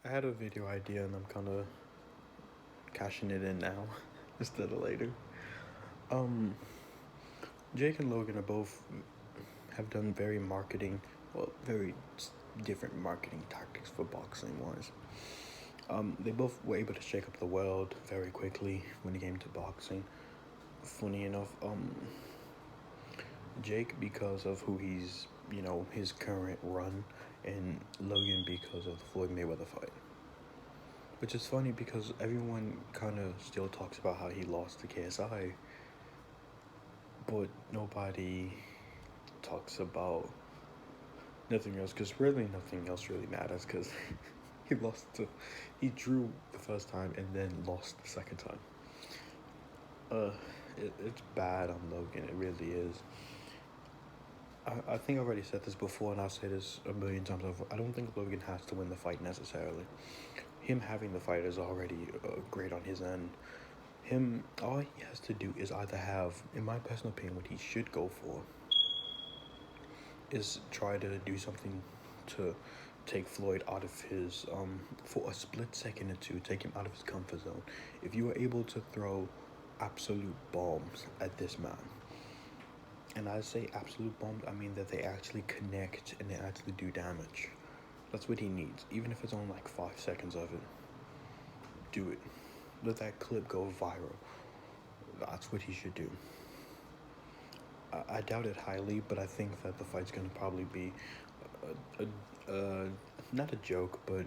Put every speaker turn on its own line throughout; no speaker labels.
I had a video idea and I'm kind of cashing it in now instead of later. Um, Jake and Logan are both have done very different marketing tactics for boxing wise. They both were able to shake up the world very quickly when it came to boxing. Funny enough, Jake because of who he's, his current run, and Logan because of the Floyd Mayweather fight. Which is funny because everyone kind of still talks about how he lost to KSI, but nobody talks about nothing else because really nothing else really matters because he drew the first time and then lost the second time. Uh, it's bad on Logan, it really is. I think I already said this before and I'll say this a million times over. I don't think Logan has to win the fight necessarily. Him having the fight is already great on his end. All he has to do is either have, in my personal opinion, what he should go for is try to do something to take Floyd out of his, for a split second or two, take him out of his comfort zone. If you are able to throw absolute bombs at this man, and I say absolute bombs, I mean that they actually connect and they actually do damage. That's what he needs, even if it's only like 5 seconds of it. Do it. Let that clip go viral. That's what he should do. I doubt it highly, but I think that the fight's gonna probably be not a joke, but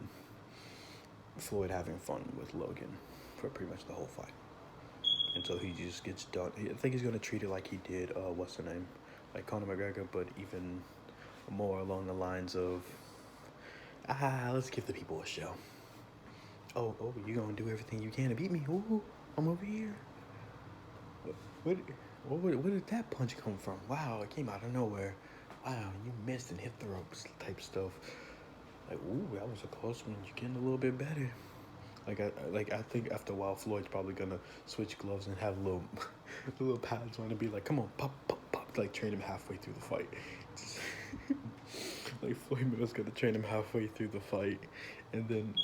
Floyd having fun with Logan for pretty much the whole fight until he just gets done. I think he's gonna treat it like he did what's the name, like Conor McGregor, but even more along the lines of let's give the people a show. Oh, you gonna do everything you can to beat me? Ooh, I'm over here. Where did that punch come from? Wow, it came out of nowhere. Wow, you missed and hit the ropes type stuff. Like, ooh, that was a close one. You're getting a little bit better. I think after a while, Floyd's probably gonna switch gloves and have little, little pads on and be like, come on, pop, pop, pop, like train him halfway through the fight. Like Floyd Mayweather's gonna train him halfway through the fight, and then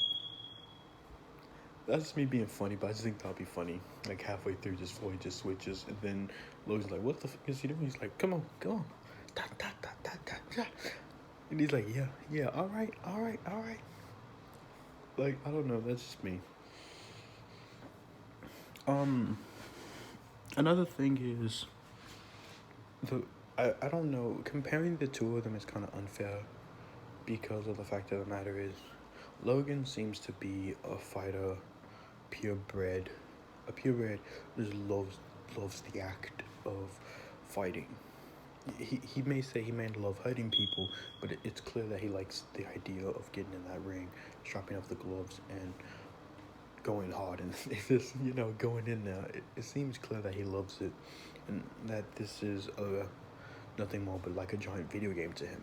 that's just me being funny, but I just think that'll be funny. Like halfway through, just Floyd just switches, and then Logan's like, "What the fuck is he doing?" He's like, "Come on, come on, ta ta ta ta ta ta," and he's like, "Yeah, all right." Like I don't know, that's just me. Another thing is the I don't know. Comparing the two of them is kind of unfair because of the fact of the matter is, Logan seems to be a fighter purebred, a purebred just loves the act of fighting. He may say he may love hurting people, but it's clear that he likes the idea of getting in that ring, strapping up the gloves, and going hard and just going in there. It seems clear that he loves it, and that this is nothing more but like a giant video game to him.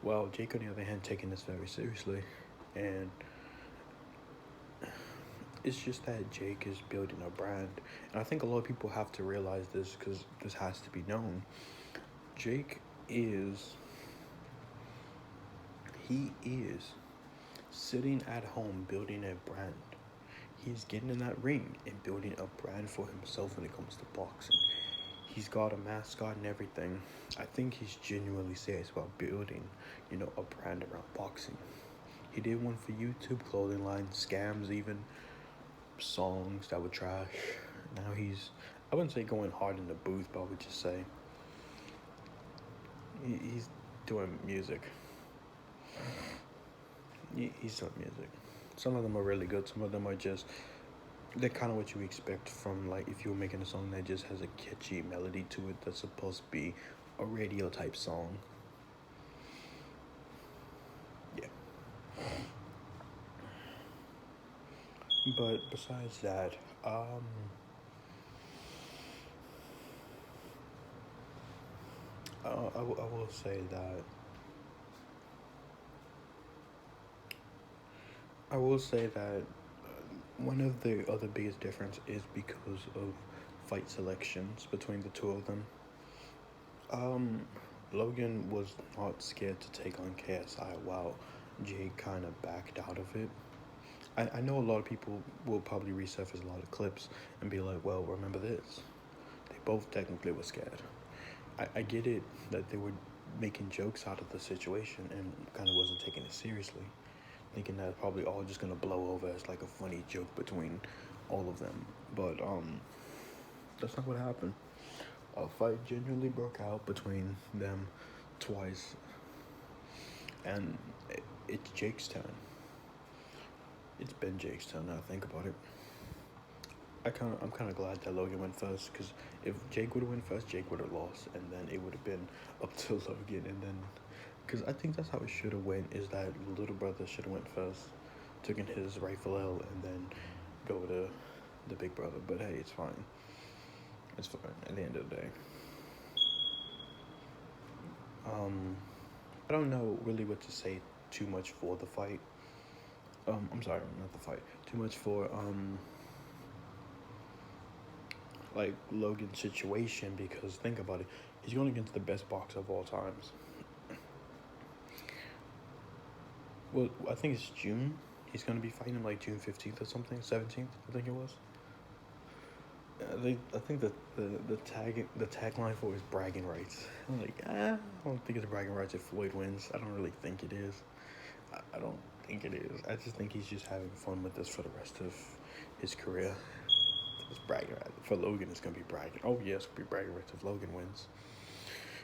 While Jake, on the other hand, taking this very seriously, and it's just that Jake is building a brand, and I think a lot of people have to realize this because this has to be known. Jake is sitting at home building a brand. He's getting in that ring and building a brand for himself when it comes to boxing. He's got a mascot and everything. I think he's genuinely serious about building, a brand around boxing. He did one for YouTube, clothing line, scams even, songs that were trash. Now I wouldn't say going hard in the booth, but I would just say he's doing music. He's doing music. Some of them are really good. Some of them are just, they're kind of what you expect from, like, if you were making a song that just has a catchy melody to it that's supposed to be a radio type song. Yeah. But besides that, I will say that one of the other biggest difference is because of fight selections between the two of them. Logan was not scared to take on KSI while Jake kind of backed out of it. I know a lot of people will probably resurface a lot of clips and be like, well, remember this. They both technically were scared. I get it that they were making jokes out of the situation and kind of wasn't taking it seriously, thinking that it's probably all just gonna blow over as like a funny joke between all of them. But that's not what happened. A fight genuinely broke out between them twice, and it's Jake's turn. It's been Jake's turn now. I think about it. I'm kind of glad that Logan went first, because if Jake would have went first, Jake would have lost, and then it would have been up to Logan, and then because I think that's how it should have went. Is that little brother should have went first, took in his rightful L, and then go to the big brother. But hey, it's fine. It's fine at the end of the day. Um, I don't know really what to say too much for the fight. I'm sorry, not the fight. Too much for like Logan's situation, because think about it, he's going against the best boxer of all times. Well, I think it's June. He's going to be fighting like June 15th or something, 17th, I think it was. I think that the tagline for it is bragging rights. I'm like, I don't think it's bragging rights if Floyd wins. I don't really think it is. I don't think it is. I just think he's just having fun with this for the rest of his career. It's bragging rights. For Logan, it's gonna be bragging. Oh yes, it's gonna be bragging rights if Logan wins.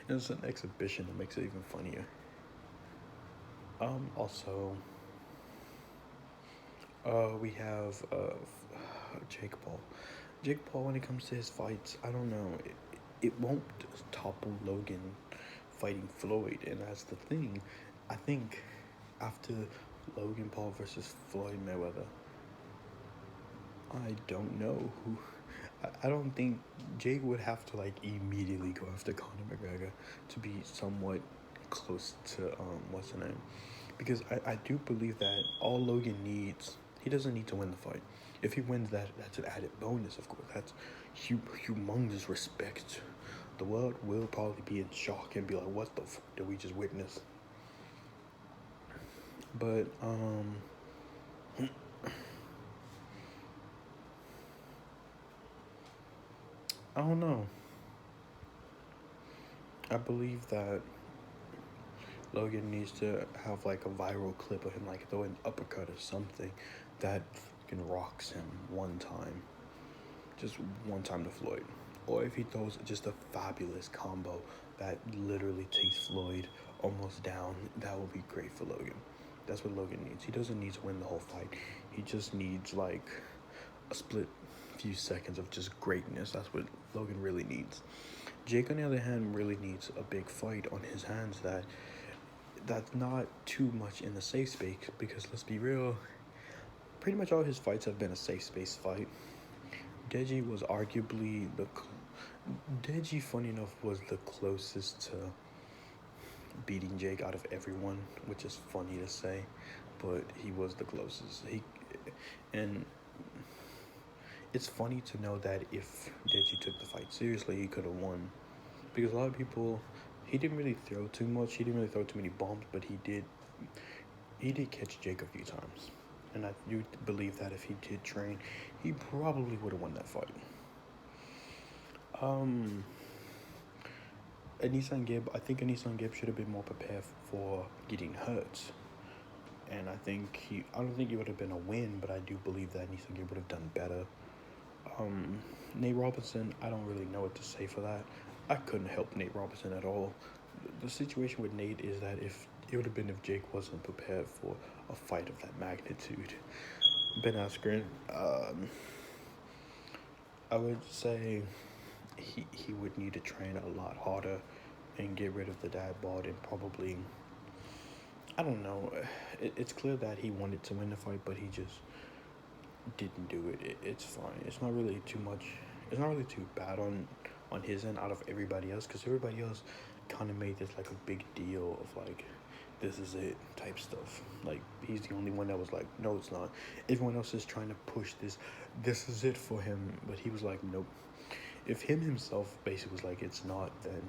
And it's an exhibition that makes it even funnier. Also, we have Jake Paul. Jake Paul, when it comes to his fights, I don't know. It won't topple Logan fighting Floyd, and that's the thing. I think after Logan Paul versus Floyd Mayweather, I don't know who. I don't think Jake would have to like immediately go after Conor McGregor to be somewhat close to what's the name, because I do believe that all Logan needs, he doesn't need to win the fight. If he wins that, that's an added bonus, of course. That's humongous respect. The world will probably be in shock and be like, what the fuck did we just witness? But I don't know. I believe that Logan needs to have like a viral clip of him like throwing an uppercut or something that fucking rocks him one time. Just one time to Floyd. Or if he throws just a fabulous combo that literally takes Floyd almost down, that would be great for Logan. That's what Logan needs. He doesn't need to win the whole fight. He just needs like a split few seconds of just greatness. That's what Logan really needs. Jake, on the other hand, really needs a big fight on his hands that's not too much in the safe space, because let's be real, pretty much all his fights have been a safe space fight. Deji was arguably Deji, funny enough, was the closest to beating Jake out of everyone, which is funny to say, but he was the closest. And it's funny to know that if Deji took the fight seriously, he could have won, because a lot of people, he didn't really throw too much. He didn't really throw too many bombs, but he did catch Jake a few times. And I do believe that if he did train, he probably would have won that fight. I think Anissan Gibb should have been more prepared for getting hurt. And I don't think it would have been a win, but I do believe that Anissan Gibb would have done better. Nate Robinson, I don't really know what to say for that. I couldn't help Nate Robinson at all. The situation with Nate is that if Jake wasn't prepared for a fight of that magnitude. Ben Askren, I would say he would need to train a lot harder and get rid of the dad bod, and probably, I don't know. It's clear that he wanted to win the fight, but he just didn't do it. It's fine. It's not really too much. It's not really too bad on his end out of everybody else, because everybody else kind of made this like a big deal of like, this is it type stuff. Like, he's the only one that was like, no, it's not. Everyone else is trying to push this is it for him, but he was like, nope. If him himself basically was like, it's not, then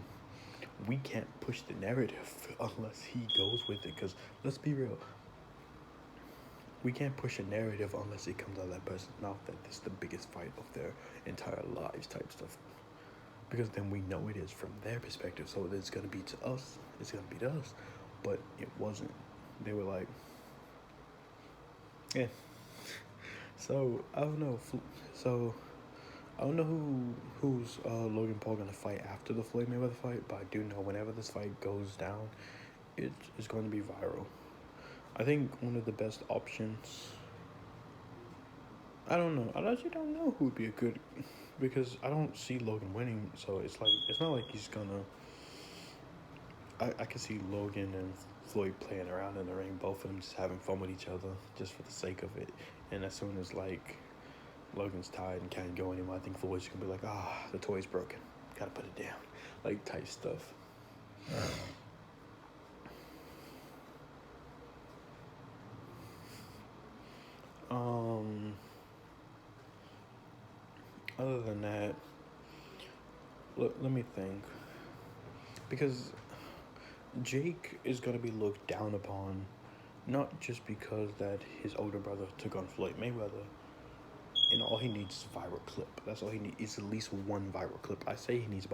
we can't push the narrative unless he goes with it. Because let's be real, we can't push a narrative unless it comes out of that person's mouth that this is the biggest fight of their entire lives type stuff. Because then we know it is from their perspective. So it's gonna be to us. It's gonna be to us. But it wasn't. They were like, yeah. So I don't know. So I don't know who's Logan Paul gonna fight after the Floyd Mayweather fight, but I do know whenever this fight goes down, it is going to be viral. I think one of the best options. I don't know. I actually don't know who would be a good, because I don't see Logan winning. So it's like it's not like he's gonna. I can see Logan and Floyd playing around in the ring, both of them just having fun with each other, just for the sake of it. And as soon as like Logan's tired and can't go anymore, I think Floyd's gonna be like, the toy's broken, gotta put it down, like type stuff. Other than that, let me think, because Jake is gonna be looked down upon, not just because that his older brother took on Floyd Mayweather, and all he needs is a viral clip. That's all he needs. Is at least one viral clip. I say he needs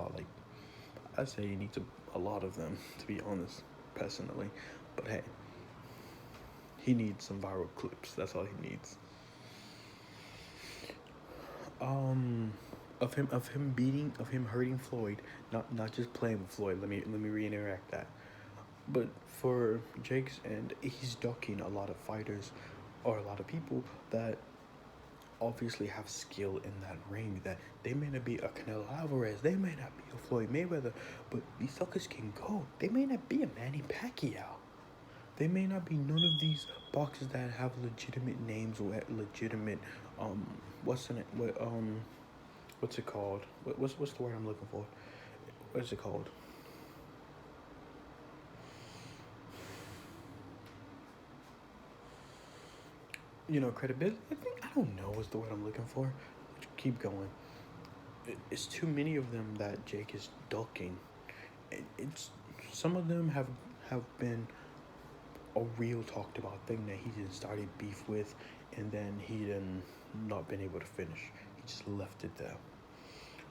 a lot of them, to be honest, personally. But hey, he needs some viral clips. That's all he needs. Of him hurting Floyd, not just playing with Floyd. Let me reiterate that. But for Jake's end, he's ducking a lot of fighters or a lot of people that obviously have skill in that ring. That they may not be a Canelo Alvarez, they may not be a Floyd Mayweather, but these suckers can go. They may not be a Manny Pacquiao. They may not be none of these boxers that have legitimate names or legitimate what's in it? What's it called? What's the word I'm looking for? What's it called? Credibility. I don't know what's the word I'm looking for. Keep going. It's too many of them that Jake is ducking. It's some of them have been a real talked about thing that he just started beef with, and then he then not been able to finish. He just left it there.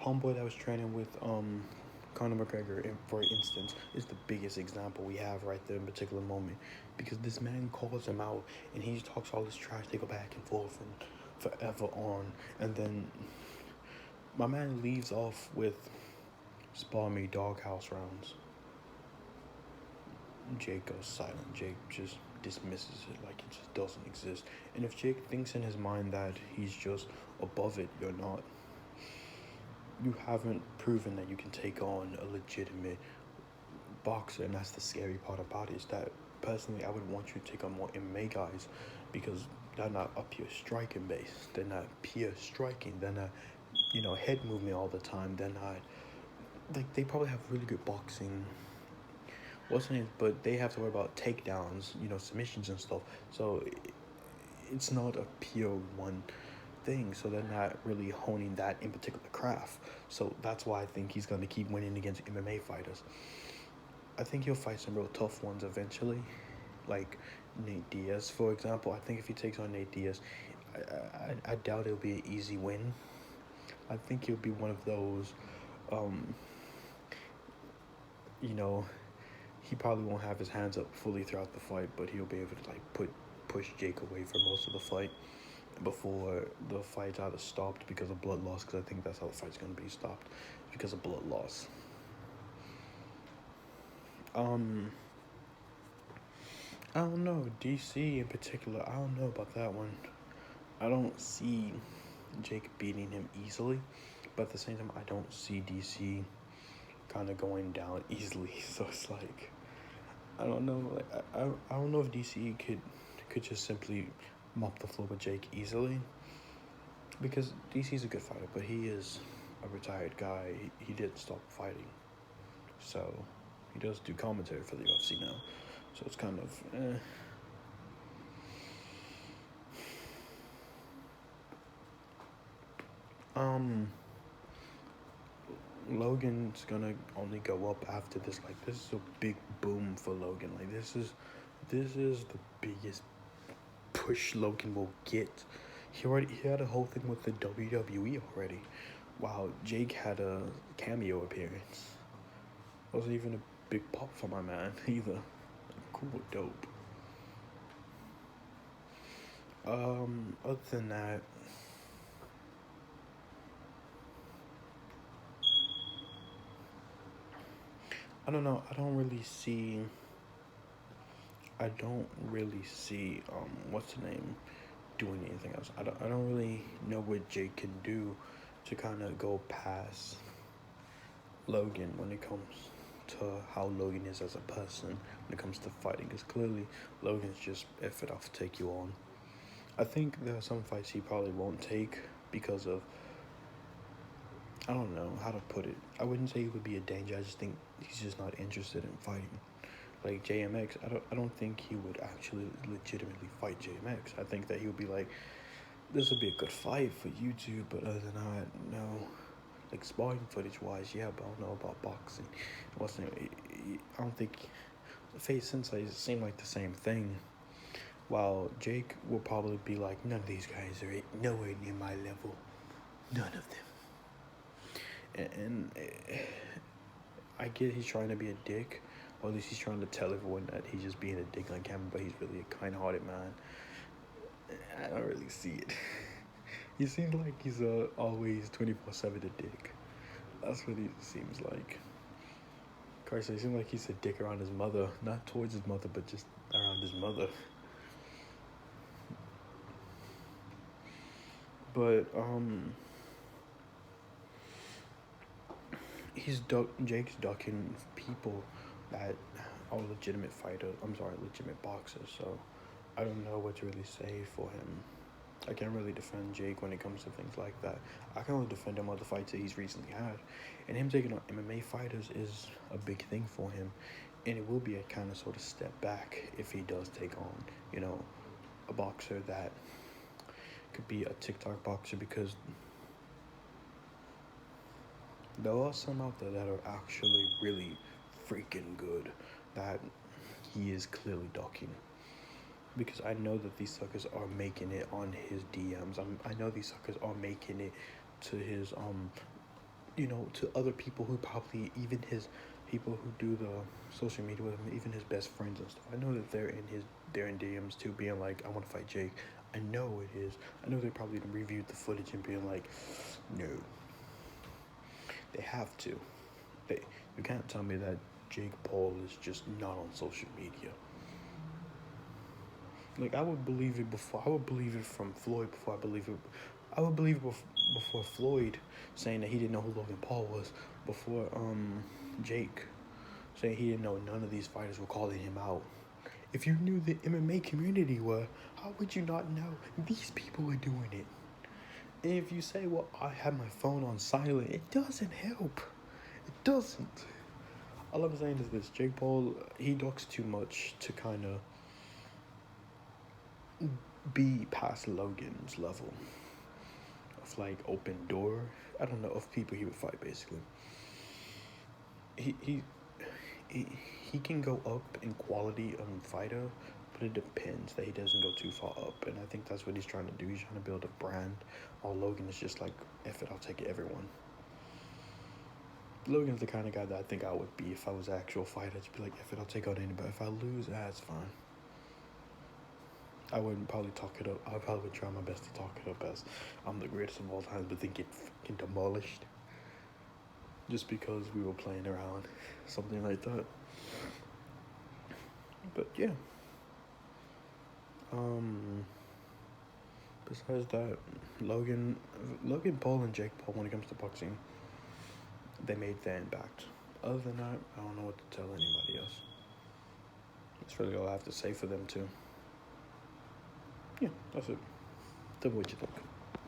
Homeboy that was training with Conor McGregor, for instance, is the biggest example we have right there in a particular moment, because this man calls him out and he talks all this trash. They go back and forth and forever on, and then my man leaves off with spar me doghouse rounds. Jake goes silent. Jake just dismisses it like it just doesn't exist. And if Jake thinks in his mind that he's just above it, you're not. You haven't proven that you can take on a legitimate boxer, and that's the scary part about it, is that personally I would want you to take on more MMA guys, because they're not a pure striking base. They're not pure striking. They're not, head movement all the time. They're not, like, they probably have really good boxing, but they have to worry about takedowns, submissions and stuff. So it's not a pure one thing, so they're not really honing that in particular craft. So that's why I think he's going to keep winning against MMA fighters. I think he'll fight some real tough ones eventually, like Nate Diaz, for example. I think if he takes on Nate Diaz, I doubt it'll be an easy win. I think he'll be one of those, he probably won't have his hands up fully throughout the fight, but he'll be able to push Jake away for most of the fight before the fight's either stopped because of blood loss, because I think that's how the fight's going to be stopped, because of blood loss. I don't know, DC in particular, I don't know about that one. I don't see Jake beating him easily, but at the same time, I don't see DC kind of going down easily. So it's like, I don't know, I don't know if DC could just simply mop the floor with Jake easily, because DC's a good fighter, but he is a retired guy. He didn't stop fighting, so he does do commentary for the UFC now, so it's kind of Logan's gonna only go up after this. Like, this is a big boom for Logan. Like, this is the biggest push Logan will get. He had a whole thing with the WWE already. Wow, Jake had a cameo appearance. Wasn't even a big pop for my man either. Cool, dope. Other than that, I don't know. I don't really see what's the name doing anything else. I don't really know what Jake can do to kind of go past Logan when it comes to how Logan is as a person when it comes to fighting, because clearly Logan's just if it, I'll take you on. I think there are some fights he probably won't take because of, I don't know how to put it. I wouldn't say he would be a danger. I just think he's just not interested in fighting. Like JMX, I don't think he would actually legitimately fight JMX. I think that he would be like, this would be a good fight for YouTube, but other than that, no. Like sparring footage wise, yeah, but I don't know about boxing. I don't think face sensei seem like the same thing. While Jake will probably be like, none of these guys are nowhere near my level. None of them. And I get he's trying to be a dick, or at least he's trying to tell everyone that he's just being a dick on camera, but he's really a kind-hearted man. I don't really see it. He seems like he's always 24/7 a dick. That's what he seems like. Christ, he seems like he's a dick around his mother, not towards his mother, but just around his mother. But Jake's ducking people that are legitimate legitimate boxers. So I don't know what to really say for him. I can't really defend Jake when it comes to things like that. I can only defend him on the fights that he's recently had. And him taking on MMA fighters is a big thing for him. And it will be a kind of sort of step back if he does take on, a boxer that could be a TikTok boxer, because there are some out there that are actually really freaking good that he is clearly ducking. Because I know that these suckers are making it on his DMs. I know these suckers are making it to his to other people who probably, even his people who do the social media with him, even his best friends and stuff. I know that they're in DMs too, being like, I want to fight Jake. I know it is. I know they probably reviewed the footage and being like, no. They have to. You can't tell me that Jake Paul is just not on social media. Like, I would believe it before. I would believe it from Floyd before I believe it. I would believe it before Floyd saying that he didn't know who Logan Paul was. Before Jake saying he didn't know none of these fighters were calling him out. If you knew the MMA community were, how would you not know these people were doing it? And if you say, well, I had my phone on silent, it doesn't help. It doesn't. All I'm saying is this: Jake Paul, he ducks too much to kind of be past Logan's level of like open door. I don't know, of people he would fight. Basically, he can go up in quality of fighter, but it depends that he doesn't go too far up. And I think that's what he's trying to do. He's trying to build a brand. While Logan is just like, F it, I'll take everyone. Logan's the kind of guy that I think I would be if I was an actual fighter. I'd be like, F it, I'll take out anybody. If I lose, that's fine. I wouldn't probably talk it up. I probably would try my best to talk it up as I'm the greatest of all time, but then get fucking demolished just because we were playing around, something like that. But yeah. Besides that, Logan Paul and Jake Paul, when it comes to boxing, they made their impact. Other than that, I don't know what to tell anybody else. That's really all I have to say for them too. Yeah, that's it. Tell me what you think.